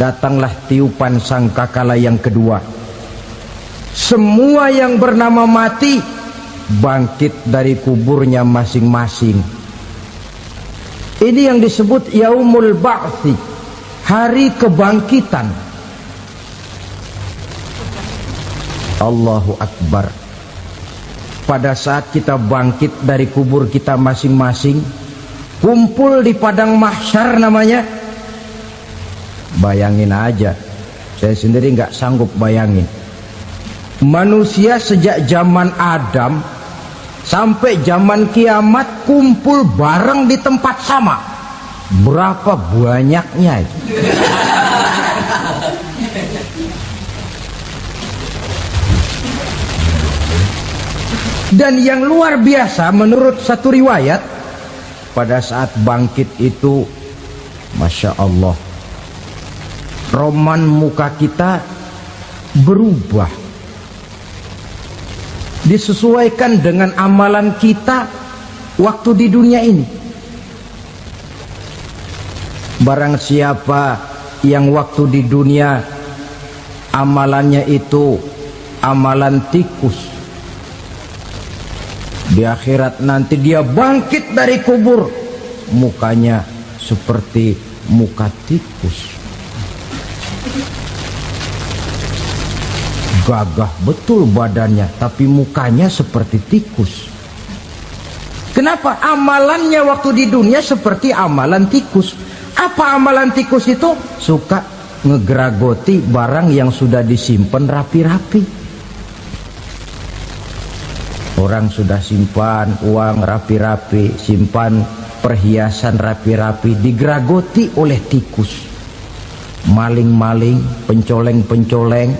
datanglah tiupan sangkakala yang kedua. Semua yang bernama mati bangkit dari kuburnya masing-masing. Ini yang disebut yaumul ba'thi, hari kebangkitan. Allahu Akbar. Pada saat kita bangkit dari kubur kita masing-masing, kumpul di padang mahsyar namanya. Bayangin aja, saya sendiri nggak sanggup bayangin. Manusia sejak zaman Adam sampai zaman kiamat kumpul bareng di tempat sama. Berapa banyaknya itu? Dan yang luar biasa menurut satu riwayat, pada saat bangkit itu, Masya Allah, roman muka kita berubah, disesuaikan dengan amalan kita waktu di dunia ini. Barang siapa yang waktu di dunia amalannya itu amalan tikus, di akhirat nanti dia bangkit dari kubur, mukanya seperti muka tikus. Gagah betul badannya, tapi mukanya seperti tikus. Kenapa? Amalannya waktu di dunia seperti amalan tikus. Apa amalan tikus itu? Suka ngegeragoti barang yang sudah disimpan rapi-rapi. Orang sudah simpan uang rapi-rapi, simpan perhiasan rapi-rapi, digeragoti oleh tikus. Maling-maling, pencoleng-pencoleng,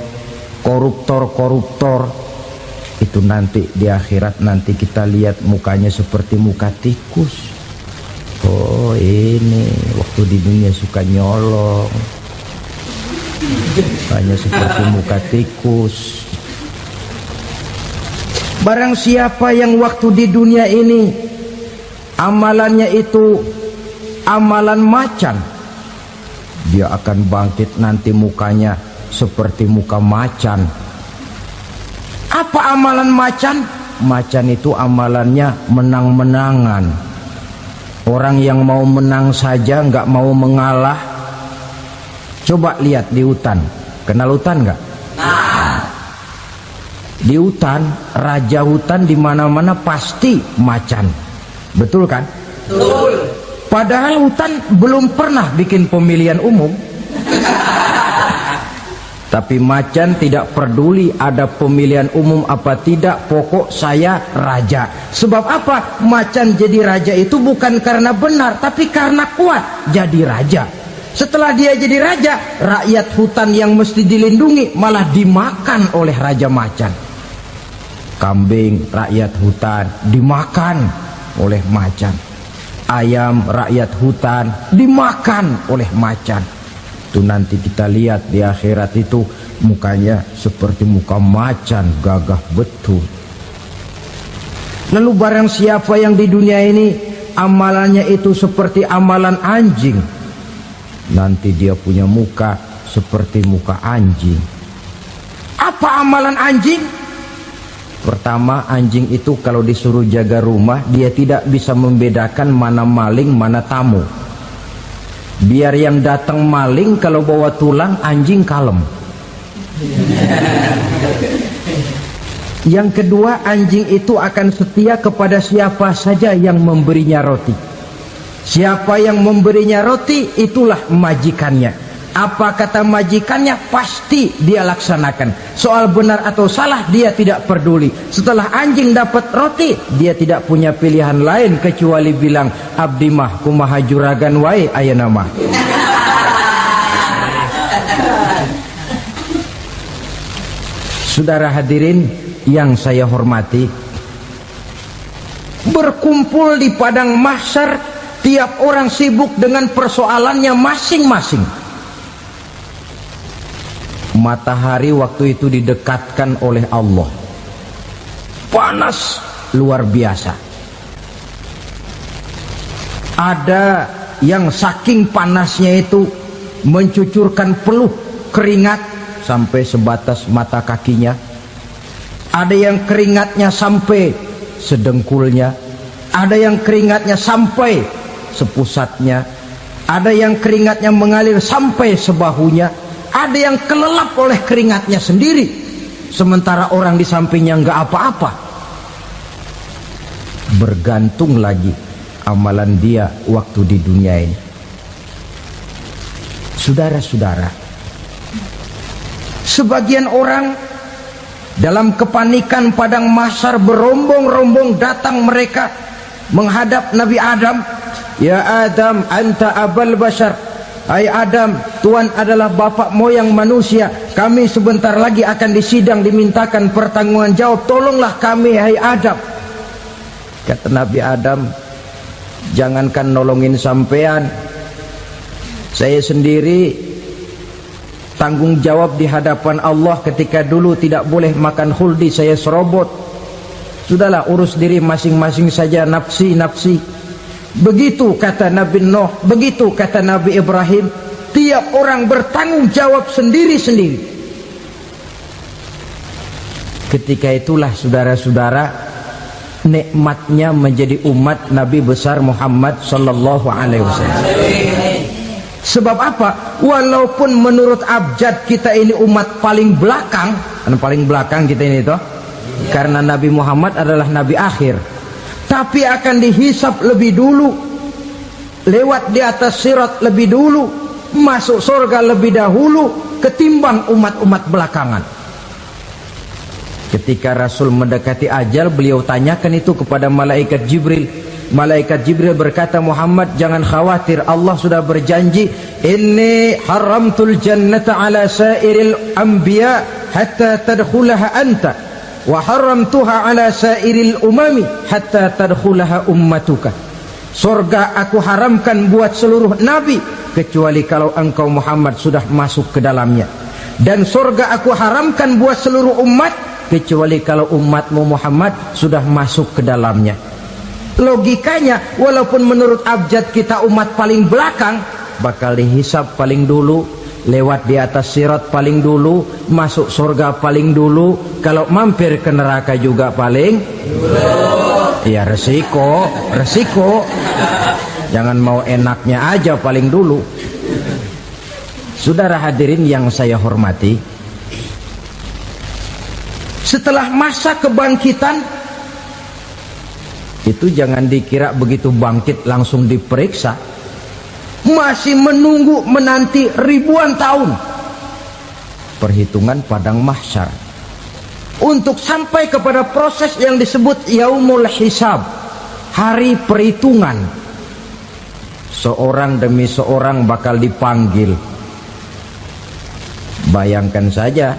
koruptor-koruptor, itu nanti di akhirat nanti kita lihat mukanya seperti muka tikus. Oh, ini waktu di dunia suka nyolong, mukanya seperti muka tikus. Barang siapa yang waktu di dunia ini amalannya itu amalan macan, dia akan bangkit nanti mukanya seperti muka macan. Apa amalan macan? Macan itu amalannya menang-menangan. Orang yang mau menang saja, nggak mau mengalah. Coba lihat di hutan, kenal hutan nggak? Di hutan, raja hutan di mana-mana pasti macan, betul kan? Betul. Padahal hutan belum pernah bikin pemilihan umum. Tapi macan tidak peduli ada pemilihan umum apa tidak, pokok saya raja. Sebab apa? Macan jadi raja itu bukan karena benar, tapi karena kuat jadi raja. Setelah dia jadi raja, rakyat hutan yang mesti dilindungi malah dimakan oleh raja macan. Kambing rakyat hutan dimakan oleh macan. Ayam rakyat hutan dimakan oleh macan. Itu nanti kita lihat di akhirat itu mukanya seperti muka macan, gagah betul. Lalu barang siapa yang di dunia ini amalannya itu seperti amalan anjing, nanti dia punya muka seperti muka anjing. Apa amalan anjing? Pertama, anjing itu kalau disuruh jaga rumah, dia tidak bisa membedakan mana maling, mana tamu. Biar yang datang maling, kalau bawa tulang, anjing kalem. Yang kedua, anjing itu akan setia kepada siapa saja yang memberinya roti. Siapa yang memberinya roti, itulah majikannya. Apa kata majikannya pasti dia laksanakan. Soal benar atau salah dia tidak peduli. Setelah anjing dapat roti, dia tidak punya pilihan lain kecuali bilang, abdi mah kumaha juragan wae ayeuna mah. Saudara hadirin yang saya hormati, berkumpul di padang mahsyar, tiap orang sibuk dengan persoalannya masing-masing. Matahari waktu itu didekatkan oleh Allah, panas luar biasa. Ada yang saking panasnya itu mencucurkan peluh keringat sampai sebatas mata kakinya, ada yang keringatnya sampai sedengkulnya, ada yang keringatnya sampai sepusatnya, ada yang keringatnya mengalir sampai sebahunya, ada yang kelelap oleh keringatnya sendiri, sementara orang di sampingnya nggak apa-apa. Bergantung lagi amalan dia waktu di dunia ini. Saudara-saudara, sebagian orang dalam kepanikan padang mahsyar berombong-rombong datang mereka menghadap Nabi Adam. Ya Adam, anta abal bashar. Hai Adam, Tuhan adalah bapak moyang manusia. Kami sebentar lagi akan disidang, dimintakan pertanggungan jawab. Tolonglah kami, hai Adam. Kata Nabi Adam, jangankan nolongin sampean, saya sendiri tanggung jawab di hadapan Allah. Ketika dulu tidak boleh makan khuldi, saya serobot. Sudahlah, urus diri masing-masing saja, nafsi. Begitu kata Nabi Nuh, begitu kata Nabi Ibrahim. Tiap orang bertanggung jawab sendiri-sendiri. Ketika itulah saudara-saudara, nikmatnya menjadi umat Nabi besar Muhammad sallallahu alaihi wasallam. Sebab apa? Walaupun menurut abjad kita ini umat paling belakang, paling belakang kita ini toh, karena Nabi Muhammad adalah nabi akhir, tapi akan dihisap lebih dulu, lewat di atas sirat lebih dulu, masuk surga lebih dahulu ketimbang umat-umat belakangan. Ketika Rasul mendekati ajal, beliau tanyakan itu kepada malaikat Jibril. Malaikat Jibril berkata, Muhammad jangan khawatir, Allah sudah berjanji, inni haramtul jannata ala sairil anbiya hatta tadkhulaha anta, wa haramtuha ala sairil umami hatta tadkhulaha ummatuka. Surga aku haramkan buat seluruh nabi kecuali kalau engkau Muhammad sudah masuk ke dalamnya, dan surga aku haramkan buat seluruh umat kecuali kalau umatmu Muhammad sudah masuk ke dalamnya. Logikanya, walaupun menurut abjad kita umat paling belakang, bakal dihisap paling dulu, lewat di atas sirat paling dulu, masuk surga paling dulu, kalau mampir ke neraka juga paling dulu. Ya resiko. Jangan mau enaknya aja paling dulu. Saudara hadirin yang saya hormati, setelah masa kebangkitan itu jangan dikira begitu bangkit langsung diperiksa, masih menunggu menanti ribuan tahun perhitungan padang mahsyar untuk sampai kepada proses yang disebut yaumul hisab, hari perhitungan. Seorang demi seorang bakal dipanggil. Bayangkan saja,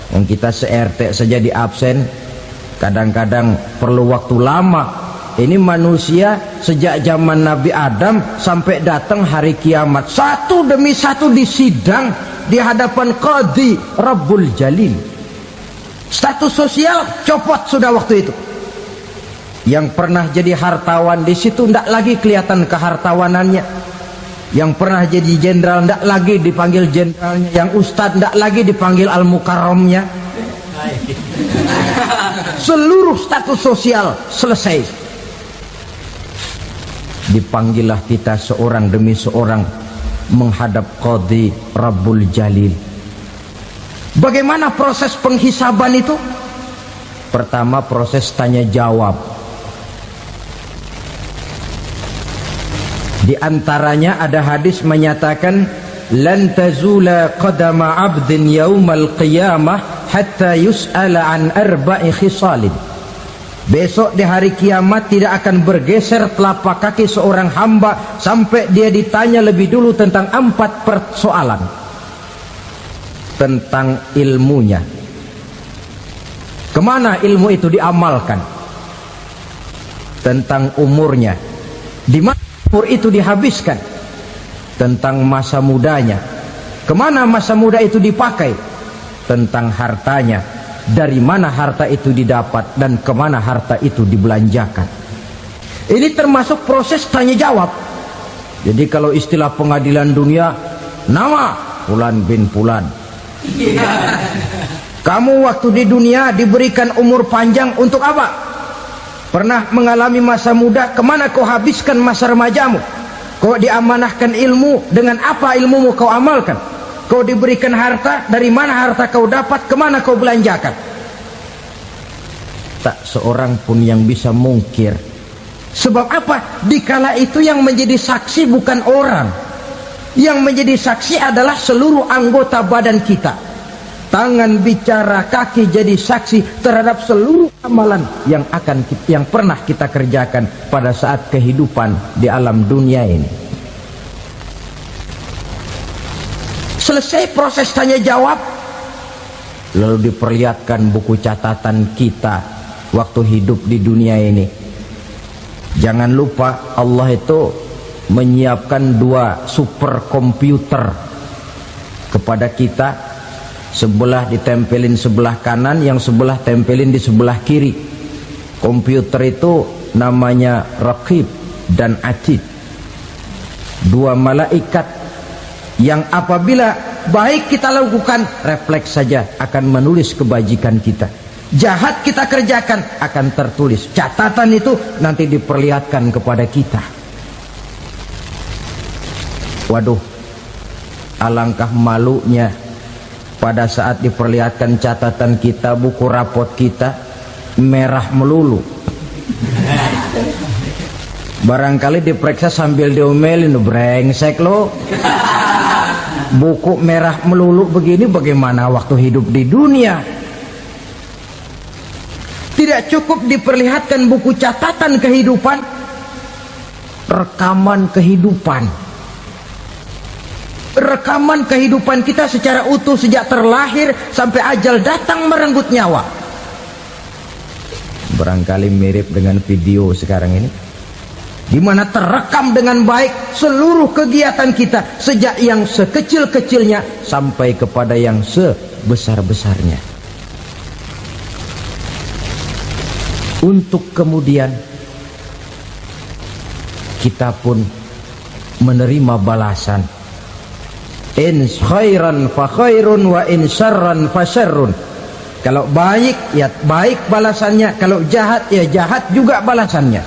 kita se-RT saja di absen, kadang-kadang perlu waktu lama. Ini manusia sejak zaman Nabi Adam sampai datang hari kiamat, satu demi satu disidang di hadapan Qadhi Rabbul Jalil. Status sosial copot sudah waktu itu. Yang pernah jadi hartawan di situ tidak lagi kelihatan kehartawanannya. Yang pernah jadi jenderal tidak lagi dipanggil jenderalnya, yang ustadz tidak lagi dipanggil al-mukarramnya. Seluruh status sosial selesai. Dipanggillah kita seorang demi seorang menghadap Qadhi Rabbul Jalil. Bagaimana proses penghisaban itu? Pertama, proses tanya jawab. Di antaranya ada hadis menyatakan, lan tazula qadama 'abdin yaumal qiyamah hatta yus'ala an arba'i khisalin. Besok di hari kiamat tidak akan bergeser telapak kaki seorang hamba sampai dia ditanya lebih dulu tentang 4 persoalan. Tentang ilmunya, kemana ilmu itu diamalkan. Tentang umurnya, di mana umur itu dihabiskan. Tentang masa mudanya, kemana masa muda itu dipakai. Tentang hartanya, dari mana harta itu didapat dan kemana harta itu dibelanjakan. Ini termasuk proses tanya jawab. Jadi kalau istilah pengadilan dunia, Nama Fulan bin Fulan. Kamu waktu di dunia diberikan umur panjang untuk apa? Pernah mengalami masa muda, kemana kau habiskan masa remajamu? Kau diamanahkan ilmu, dengan apa ilmumu kau amalkan? Kau diberikan harta, dari mana harta kau dapat, kemana kau belanjakan? Tak seorang pun yang bisa mungkir. Sebab apa? Dikala itu yang menjadi saksi bukan orang. Yang menjadi saksi adalah seluruh anggota badan kita. Tangan bicara, kaki jadi saksi terhadap seluruh amalan yang pernah kita kerjakan pada saat kehidupan di alam dunia ini. Selesai proses tanya jawab, lalu diperlihatkan buku catatan kita waktu hidup di dunia ini. Jangan lupa Allah itu menyiapkan 2 superkomputer kepada kita. Sebelah ditempelin sebelah kanan, yang sebelah tempelin di sebelah kiri. Komputer itu namanya Raqib dan Atid. 2 malaikat yang apabila baik kita lakukan, refleks saja akan menulis kebajikan kita. Jahat kita kerjakan, akan tertulis. Catatan itu nanti diperlihatkan kepada kita. Waduh, alangkah malunya pada saat diperlihatkan catatan kita, buku rapot kita merah melulu. Barangkali diperiksa sambil diomelin, brengsek lo. Buku merah melulu begini, bagaimana waktu hidup di dunia? Tidak cukup diperlihatkan buku catatan kehidupan, rekaman kehidupan. Rekaman kehidupan kita secara utuh sejak terlahir sampai ajal datang merenggut nyawa. Barangkali mirip dengan video sekarang ini, di mana terekam dengan baik seluruh kegiatan kita, sejak yang sekecil-kecilnya sampai kepada yang sebesar-besarnya. Untuk kemudian kita pun menerima balasan. In khairan fa khairun wa in syarran fa syarrun. Kalau baik ya baik balasannya, kalau jahat ya jahat juga balasannya.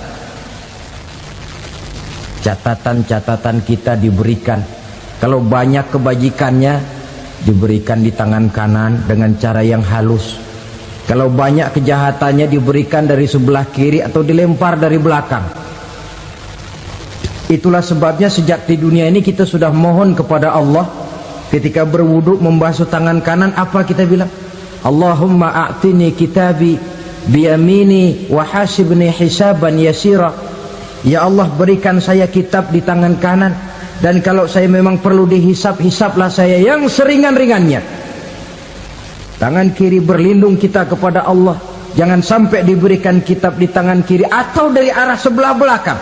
Catatan-catatan kita diberikan. Kalau banyak kebajikannya diberikan di tangan kanan dengan cara yang halus. Kalau banyak kejahatannya diberikan dari sebelah kiri atau dilempar dari belakang. Itulah sebabnya sejak di dunia ini kita sudah mohon kepada Allah. Ketika berwudu membasuh tangan kanan, apa kita bilang? Allahumma a'tini kitabi biyamini wa hasibni hisaban yasira. Ya Allah, berikan saya kitab di tangan kanan, dan kalau saya memang perlu dihisap, hisaplah saya yang seringan-ringannya. Tangan kiri berlindung kita kepada Allah. Jangan sampai diberikan kitab di tangan kiri atau dari arah sebelah belakang.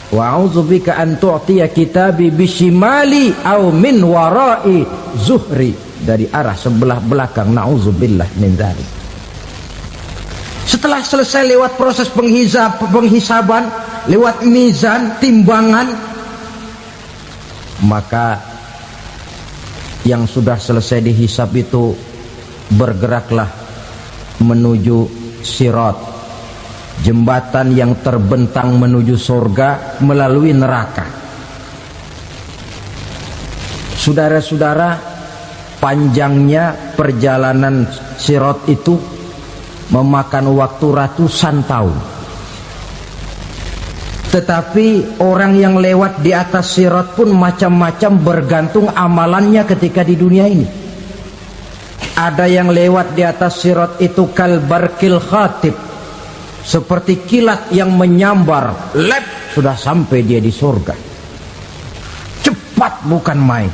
Wa a'udzubika an tu'tiya kitabi bishimali aw min wara'i zuhri, dari arah sebelah belakang. Na'udzubillah min dzalik. Setelah selesai lewat proses penghisaban, lewat mizan, timbangan, maka yang sudah selesai dihisab itu bergeraklah menuju sirat, jembatan yang terbentang menuju surga melalui neraka. Saudara-saudara, panjangnya perjalanan sirat itu memakan waktu ratusan tahun. Tetapi orang yang lewat di atas sirat pun macam-macam, bergantung amalannya ketika di dunia ini. Ada yang lewat di atas sirat itu kal barqil khatib, seperti kilat yang menyambar, lep, sudah sampai dia di surga. Cepat bukan main.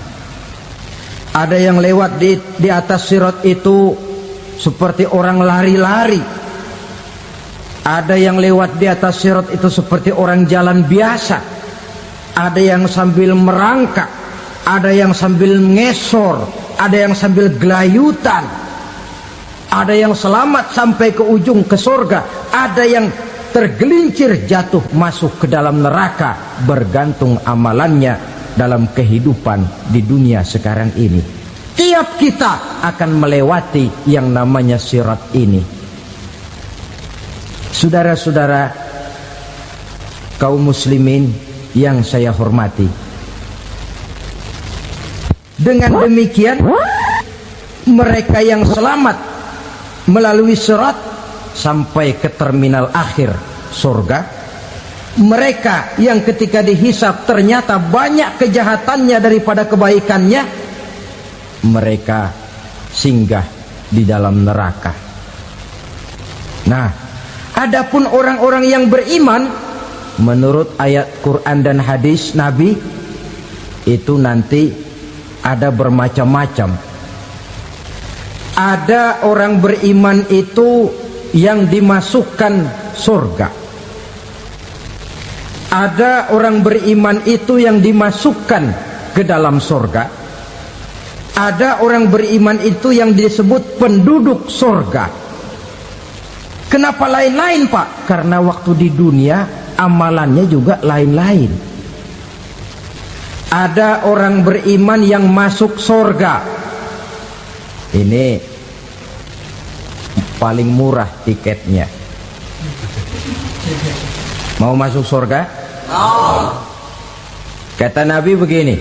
Ada yang lewat di atas sirat itu seperti orang lari-lari. Ada yang lewat di atas sirat itu seperti orang jalan biasa. Ada yang sambil merangkak, ada yang sambil ngesor, ada yang sambil gelayutan, ada yang selamat sampai ke ujung ke surga, ada yang tergelincir jatuh masuk ke dalam neraka, bergantung amalannya dalam kehidupan di dunia sekarang ini. Tiap kita akan melewati yang namanya sirat ini. Saudara-saudara kaum muslimin yang saya hormati, dengan demikian mereka yang selamat melalui sirat sampai ke terminal akhir surga, mereka yang ketika dihisab ternyata banyak kejahatannya daripada kebaikannya, mereka singgah di dalam neraka. Nah, adapun orang-orang yang beriman menurut ayat Quran dan hadis Nabi itu nanti ada bermacam-macam. Ada orang beriman itu yang dimasukkan surga. Ada orang beriman itu yang dimasukkan ke dalam surga. Ada orang beriman itu yang disebut penduduk surga. Kenapa lain-lain, Pak? Karena waktu di dunia amalannya juga lain-lain. Ada orang beriman yang masuk surga. Ini paling murah tiketnya. Mau masuk surga? Kata Nabi begini,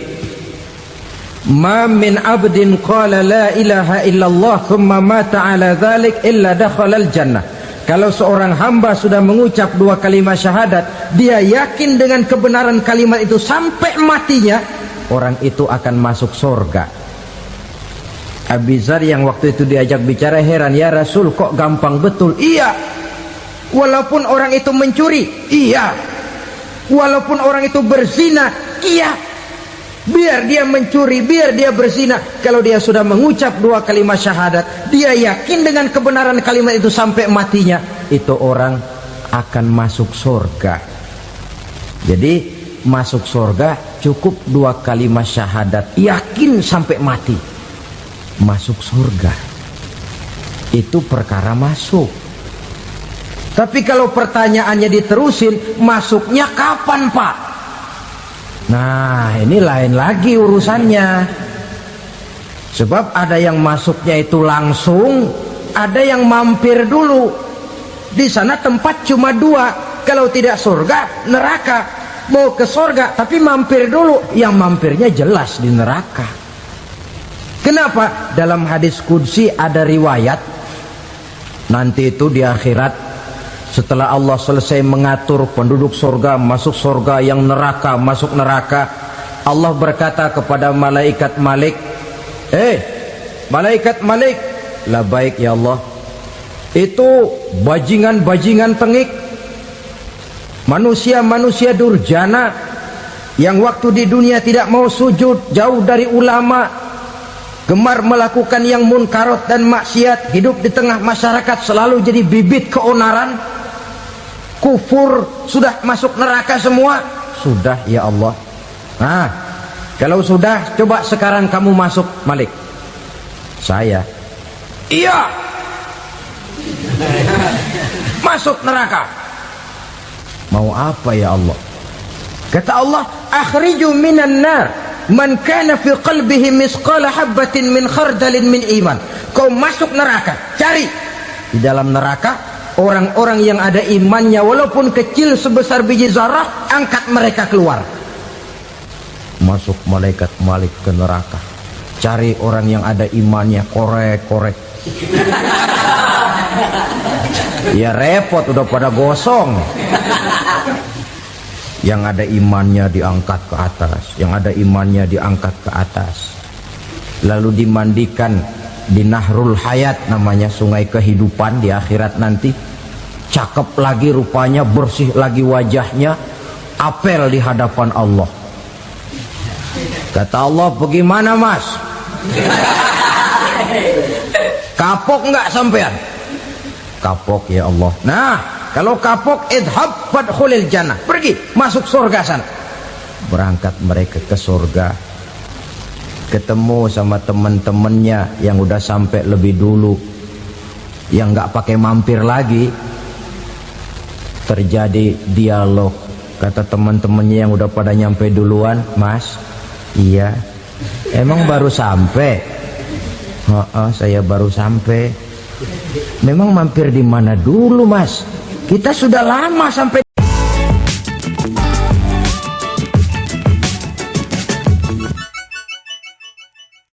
ma min abdin qala la ilaha illallah thumma mata ala dhalik illa dakhalal jannah. Kalau seorang hamba sudah mengucap dua kalimat syahadat, dia yakin dengan kebenaran kalimat itu sampai matinya, orang itu akan masuk surga. Abi Dzar yang waktu itu diajak bicara heran, ya Rasul kok gampang betul? Iya, walaupun orang itu mencuri, iya, walaupun orang itu berzina, iya, biar dia mencuri, biar dia berzina, kalau dia sudah mengucap dua kalimat syahadat, dia yakin dengan kebenaran kalimat itu sampai matinya, itu orang akan masuk surga. Jadi masuk surga cukup dua kalimat syahadat, yakin sampai mati, masuk surga. Itu perkara masuk. Tapi kalau pertanyaannya diterusin, masuknya kapan, Pak? Nah, ini lain lagi urusannya. Sebab ada yang masuknya itu langsung, ada yang mampir dulu. Di sana tempat cuma dua, kalau tidak surga, neraka. Mau ke surga tapi mampir dulu, yang mampirnya jelas di neraka. Kenapa? Dalam hadis qudsi ada riwayat, nanti itu di akhirat, setelah Allah selesai mengatur penduduk surga masuk surga, yang neraka masuk neraka, Allah berkata kepada malaikat Malik, malaikat Malik, labaik ya Allah, itu bajingan-bajingan tengik, manusia-manusia durjana yang waktu di dunia tidak mau sujud, jauh dari ulama, gemar melakukan yang munkarat dan maksiat, hidup di tengah masyarakat selalu jadi bibit keonaran, kufur, sudah masuk neraka semua. Sudah ya Allah. Nah, kalau sudah, coba sekarang kamu masuk, Malik. Saya, iya, masuk neraka. Mau apa ya Allah? Kata Allah, akhriju minan nar man kana fi qalbihi misqala habbatin min khardalin min iman. Kau masuk neraka, cari di dalam neraka orang-orang yang ada imannya walaupun kecil sebesar biji zarah, angkat mereka keluar. Masuk malaikat Malik ke neraka, cari orang yang ada imannya, korek-korek. Ya repot, udah pada gosong. Yang ada imannya diangkat ke atas, yang ada imannya diangkat ke atas, lalu dimandikan di Nahrul Hayat, namanya sungai kehidupan di akhirat nanti. Cakep lagi rupanya, bersih lagi wajahnya, apel di hadapan Allah. Kata Allah, bagaimana mas? Kapok nggak sampean? Kapok ya Allah. Nah, kalau kapok, idhab fadkhulil jannah, pergi masuk surga sana. Berangkat mereka ke surga, ketemu sama teman-temannya yang udah sampai lebih dulu, yang nggak pakai mampir lagi. Terjadi dialog. Kata teman-temannya yang udah pada nyampe duluan, mas, Iya. Emang baru sampai? Saya baru sampai. Memang mampir di mana dulu, Mas? Kita sudah lama sampai